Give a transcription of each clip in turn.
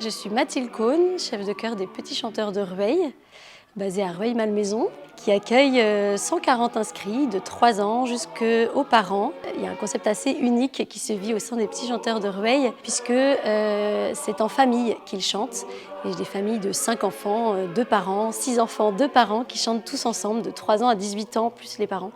Je suis Mathilde Cohn, chef de chœur des Petits Chanteurs de Rueil, basée à Rueil-Malmaison, qui accueille 140 inscrits de 3 ans jusqu'aux parents. Il y a un concept assez unique qui se vit au sein des Petits Chanteurs de Rueil, puisque c'est en famille qu'ils chantent. Et j'ai des familles de 5 enfants, 2 parents, 6 enfants, 2 parents qui chantent tous ensemble de 3 ans à 18 ans, plus les parents.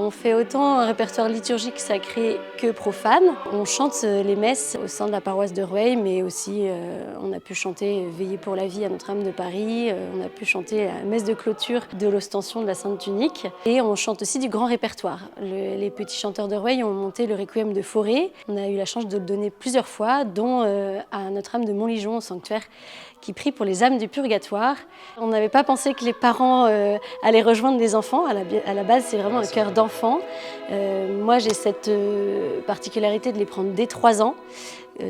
On fait autant un répertoire liturgique sacré que profane. On chante les messes au sein de la paroisse de Rueil, mais aussi on a pu chanter Veiller pour la vie à Notre-Dame de Paris, on a pu chanter la messe de clôture de l'Ostension de la Sainte Tunique, et on chante aussi du grand répertoire. Les Petits Chanteurs de Rueil ont monté le Requiem de Fauré. On a eu la chance de le donner plusieurs fois, dont à Notre-Dame de Montligeon au sanctuaire, qui prie pour les âmes du purgatoire. On n'avait pas pensé que les parents allaient rejoindre les enfants. À la base, c'est vraiment un chœur d'enfants. Moi, j'ai cette particularité de les prendre dès 3 ans.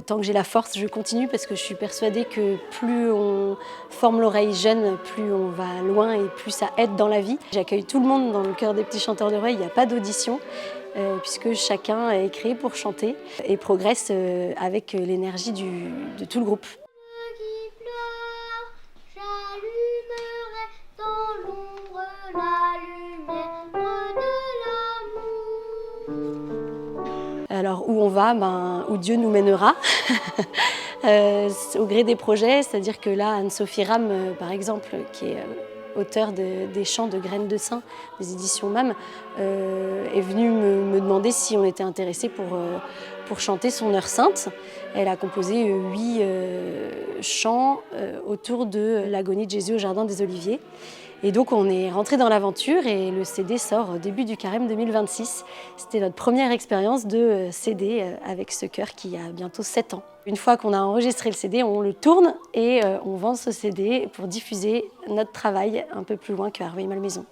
Tant que j'ai la force, je continue parce que je suis persuadée que plus on forme l'oreille jeune, plus on va loin et plus ça aide dans la vie. J'accueille tout le monde dans le chœur des Petits Chanteurs de Rueil, il n'y a pas d'audition. Puisque chacun est créé pour chanter et progresse avec l'énergie de tout le groupe. Alors où on va, où Dieu nous mènera, au gré des projets, c'est-à-dire que là, Anne-Sophie Ram, par exemple, qui est auteure des chants de Graines de Saint, des éditions MAM, est venue me demander si on était intéressé pour chanter son heure sainte. Elle a composé 8 chants autour de l'agonie de Jésus au Jardin des Oliviers. Et donc on est rentré dans l'aventure et le CD sort au début du Carême 2026. C'était notre première expérience de CD avec ce chœur qui a bientôt 7 ans. Une fois qu'on a enregistré le CD, on le tourne et on vend ce CD pour diffuser notre travail un peu plus loin qu'à Rueil-Malmaison.